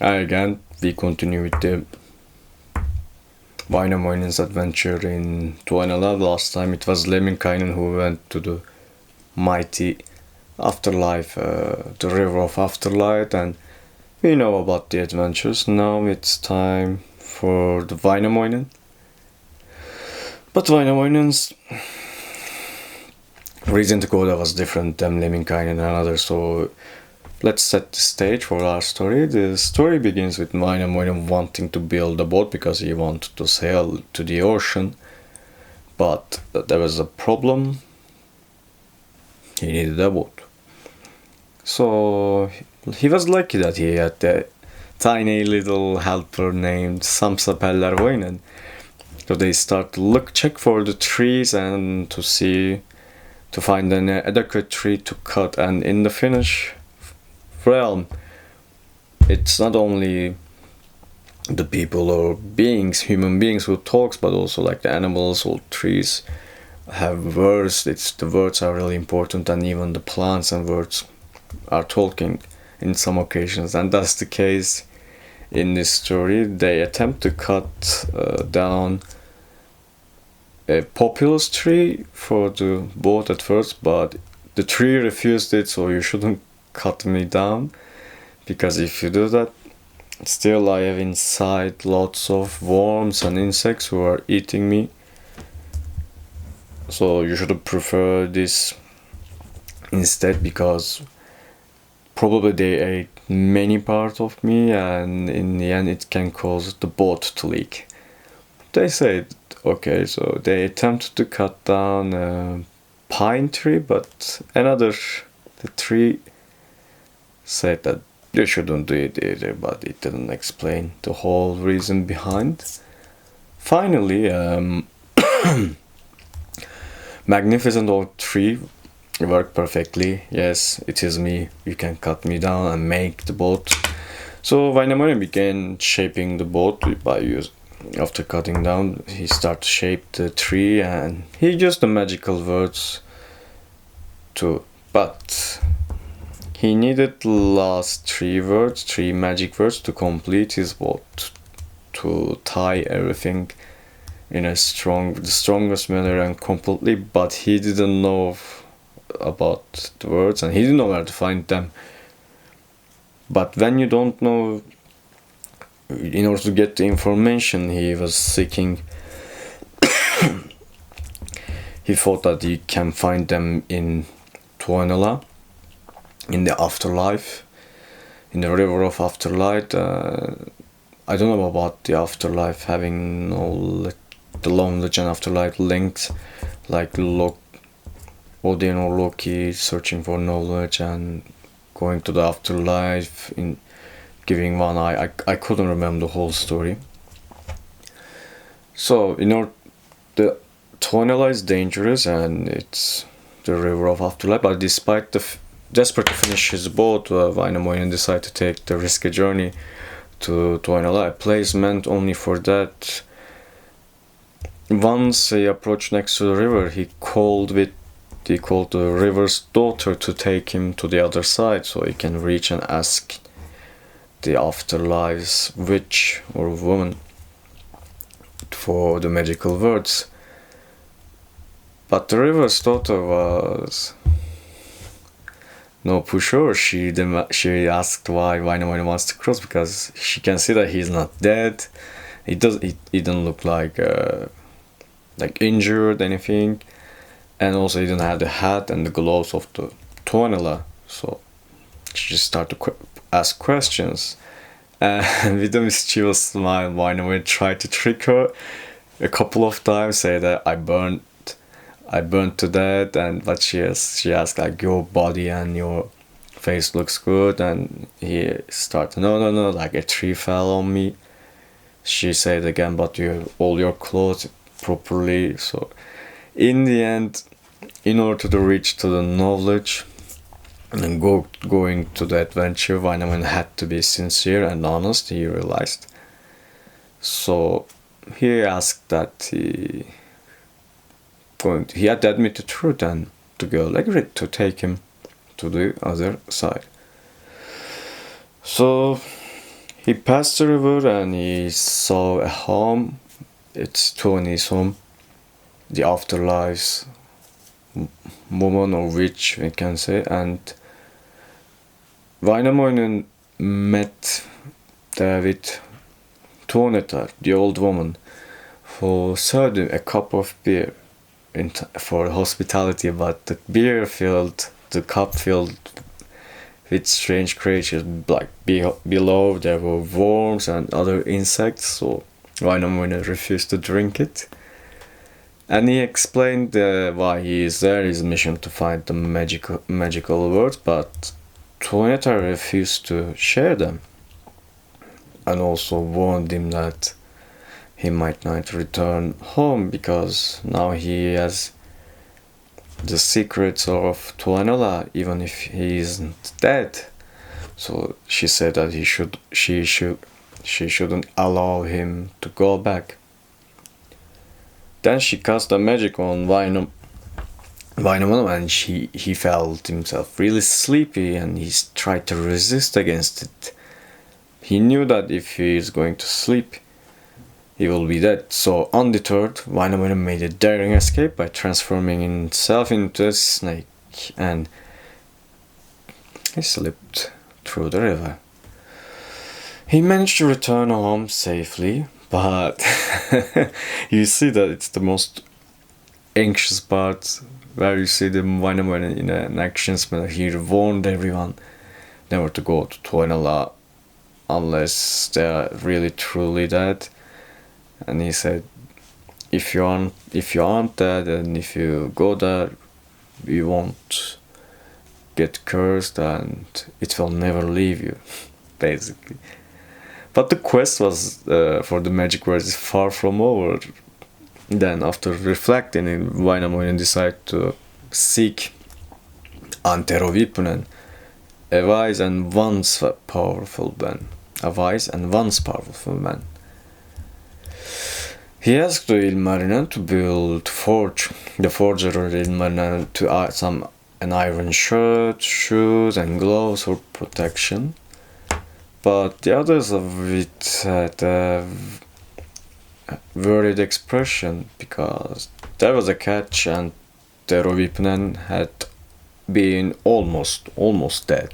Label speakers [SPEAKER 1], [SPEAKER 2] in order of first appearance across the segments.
[SPEAKER 1] And again, we continue with the Väinämöinen's adventure in Tuonela. Last time it was Lemminkainen who went to the mighty afterlife, the river of afterlight, and we know about the adventures. Now it's time for the Väinämöinen. But Väinämöinen's reason to go there was different than Lemminkainen and others, so let's set the stage for our story. The story begins with Väinämöinen wanting to build a boat because he wanted to sail to the ocean, but there was a problem. He needed a boat. So he was lucky that he had a tiny little helper named Samsa Pellervoinen. So they start to check for the trees and to find an adequate tree to cut. And in the Finnish realm, it's not only the people or human beings who talks, but also like the animals or trees have words. The words are really important, and even the plants and words are talking in some occasions, and that's the case in this story. They attempt to cut down a populous tree for the boat at first, but the tree refused it, so you shouldn't cut me down, because if you do that, still I have inside lots of worms and insects who are eating me, so you should prefer this instead, because probably they ate many parts of me, and in the end it can cause the boat to leak. They said okay, so they attempted to cut down a pine tree, but the tree said that they shouldn't do it either, but it didn't explain the whole reason behind. Finally, magnificent oak tree worked perfectly. Yes, it is me. You can cut me down and make the boat. So Väinämöinen began shaping the boat after cutting down. He started to shape the tree, and he used the magical words too. But he needed the last three magic words to complete his boat, to tie everything in the strongest manner and completely. But he didn't know about the words, and he didn't know where to find them. But when you don't know, in order to get the information he was seeking, he thought that he can find them in Tuonela, in the afterlife, in the river of afterlight. I don't know about the afterlife having the knowledge and afterlife linked, like Odin or Loki searching for knowledge and going to the afterlife in giving one eye. I couldn't remember the whole story. So the Tuonela is dangerous, and it's the river of afterlife, but despite desperate to finish his boat, Väinämöinen decided to take the risky journey to Tuonela, a place meant only for that. Once he approached next to the river, he called the river's daughter to take him to the other side so he can reach and ask the afterlife's witch or woman for the magical words. But the river's daughter was no pushover. She asked why Väinämöinen wants to cross, because she can see that he's not dead. He didn't look like injured anything, and also he didn't have the hat and the gloves of the Tuonela. So she just started to ask questions, and with a mischievous smile, Väinämöinen tried to trick her a couple of times, say that I burned to death, but she asked like, your body and your face looks good, and he started no, like a tree fell on me. She said again, but all your clothes properly. So in the end, in order to reach to the knowledge and going to the adventure, Väinämöinen had to be sincere and honest, he realized. So he asked that he had to admit the truth, and the girl agreed to take him to the other side. So He passed the river and he saw a home. It's Tony's home. The afterlife's woman or witch, we can say. And Väinämöinen met there with Tuonela, the old woman, who served him a cup of beer for hospitality, but the cup filled with strange creatures. Like below there were worms and other insects, so Väinämöinen refused to drink it. And he explained why he is there, his mission to find the magical words, but Tuonela refused to share them, and also warned him that he might not return home because now he has the secrets of Tuonela, even if he isn't dead. So she said that she shouldn't allow him to go back. Then she cast a magic on Väinämöinen, and he felt himself really sleepy, and he tried to resist against it. He knew that if he is going to sleep, he will be dead. So undeterred, Väinämöinen made a daring escape by transforming himself into a snake, and he slipped through the river. He managed to return home safely, but you see that it's the most anxious part, where you see the Väinämöinen in an action spell. He warned everyone never to go to Tuonela unless they are really truly dead. And he said, if you aren't dead, and if you go there, you won't get cursed and it will never leave you, basically. But the quest was for the magic words is far from over. Then, after reflecting, Väinämöinen decided to seek Antero Vipunen, a wise and once powerful man. He asked the Ilmarinen to build the forger Ilmarinen to add an iron shirt, shoes and gloves for protection. But the others of it had a worried expression because there was a catch, and Antero Vipunen had been almost dead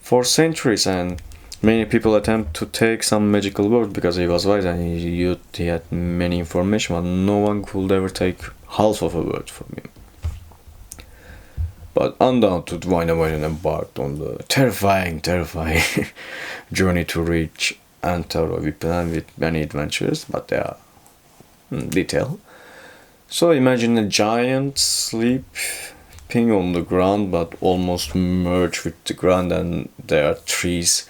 [SPEAKER 1] for centuries, and many people attempt to take some magical word because he was wise and he had many information, but no one could ever take half of a word from him. But undaunted, Väinämöinen embarked on the terrifying journey to reach Antero Vipunen with many adventures, but they are detailed. So imagine a giant sleeping on the ground, but almost merged with the ground, and there are trees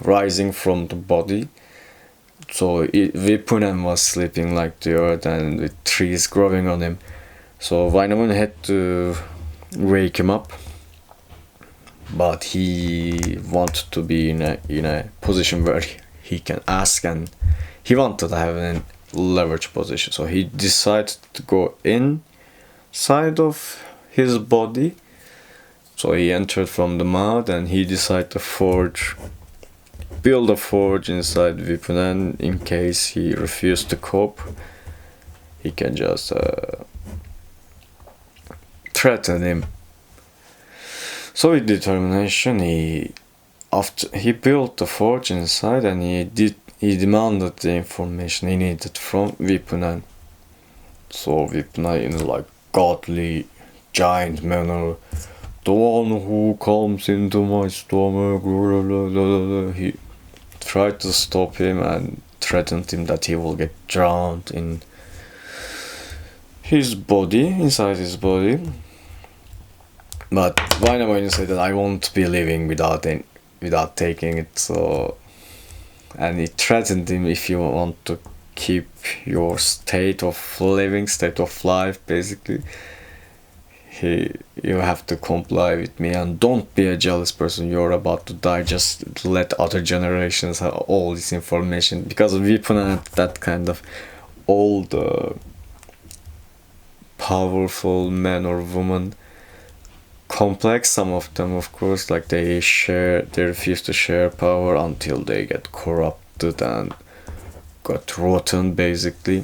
[SPEAKER 1] rising from the body. So Vipunen was sleeping like the earth, and with trees growing on him. So Väinämöinen had to wake him up, but he wanted to be in a position where he can ask, and he wanted to have a leverage position. So he decided to go inside of his body. So he entered from the mouth, and he decided to build a forge inside Vipunen in case he refused to cope. He can just threaten him. So with determination, he built the forge inside, and he demanded the information he needed from Vipunen. So Vipunen, in like godly giant manner, the one who comes into my stomach, he tried to stop him and threatened him that he will get drowned in inside his body. But Väinämöinen said that I won't be living without taking it. So, and he threatened him, if you want to keep your state of life, basically, you have to comply with me, and don't be a jealous person. You're about to die. Just let other generations have all this information, because Vipunen, that kind of old, powerful man or woman, complex. Some of them, of course, like they refuse to share power until they get corrupted and got rotten, basically.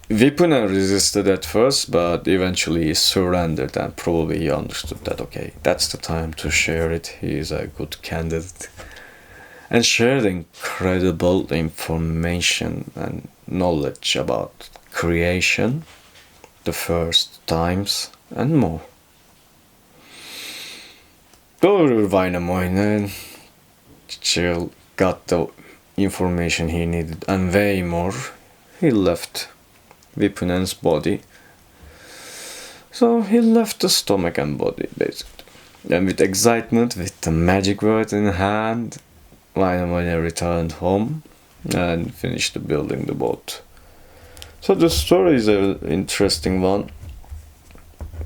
[SPEAKER 1] Vipunen resisted at first, but eventually he surrendered, and probably he understood that, okay, that's the time to share it. He is a good candidate. And shared incredible information and knowledge about creation, the first times, and more. Väinämöinen Chill got the information he needed and way more. He left Vipunen's body. So he left the stomach and body, basically. And with excitement, with the magic word in hand, Väinämöinen returned home and finished building the boat. So the story is an interesting one.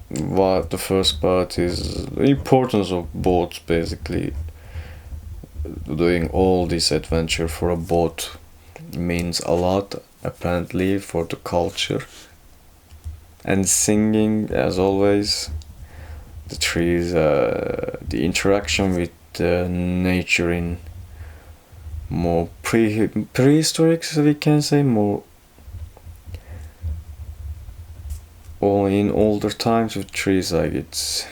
[SPEAKER 1] What the first part is the importance of boats, basically. Doing all this adventure for a boat means a lot, apparently, for the culture. And singing, as always, the trees, the interaction with nature in more prehistoric, we can say, more or in older times with trees, like it's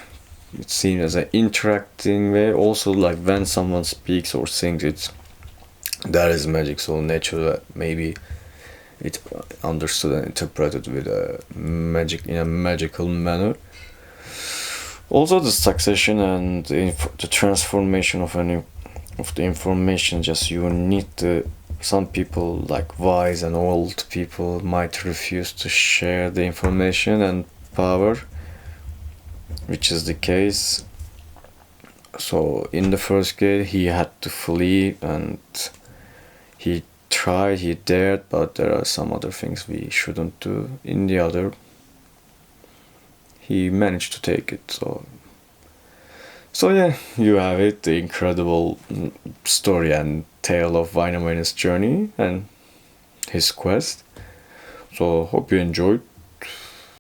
[SPEAKER 1] seen as an interacting way. Also, like when someone speaks or sings, that is magic. So nature, maybe it understood and interpreted with a magic in a magical manner. Also, the succession and the transformation of the information. Just you need some people, like wise and old people, might refuse to share the information and power, which is the case. So in the first gate he had to flee, and he tried, he dared, but there are some other things we shouldn't do. In the other, he managed to take it. So yeah, you have it, the incredible story and tale of Väinämöinen's journey and his quest. So hope you enjoyed.